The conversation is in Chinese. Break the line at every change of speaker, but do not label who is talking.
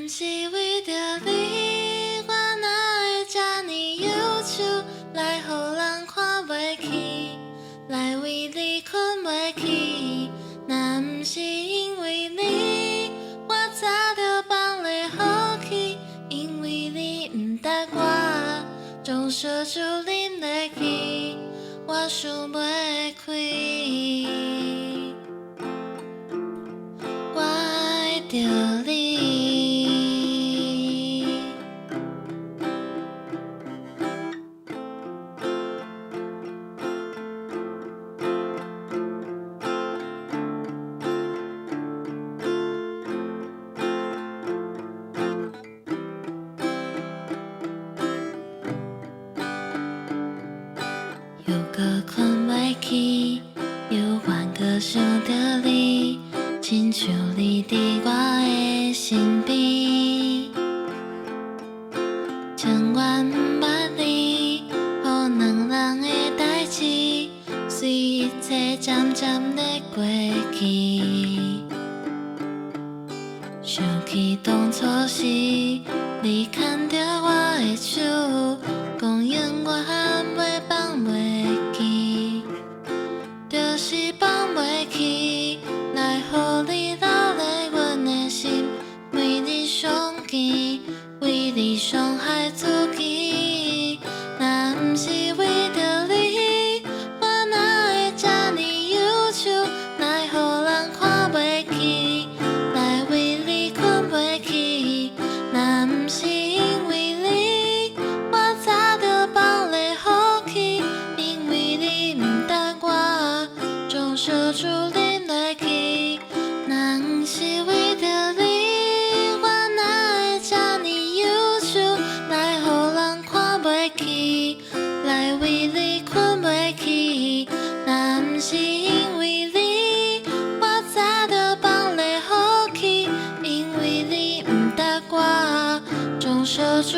不是为着你，我哪会这呢忧愁，来予人看袂起，来为你困袂去。若不是因为你，我早就放你好去。因为你不答我，将烧酒啉落去，我想袂开。我爱着你。又搁困袂去，又还搁想着你，亲像你伫我的身边。情愿不捌你，予两人的代志，随一切渐渐地过去。想起当初时，你牵着我的手，讲永远袂放袂记，就是放袂去，来予你留在阮的心，每日相见，为你伤害自己。若不是为着你，我哪会这呢忧愁，来予人看袂起，来为你困袂去。若不是因为你，我早就放你好去。因为你不答我，将烧酒啉落去。若不是为着你，我哪会这呢忧愁，来予人看袂起，来为你困袂去。若不是因为你，我早就放你好去。因为你不答我，将烧酒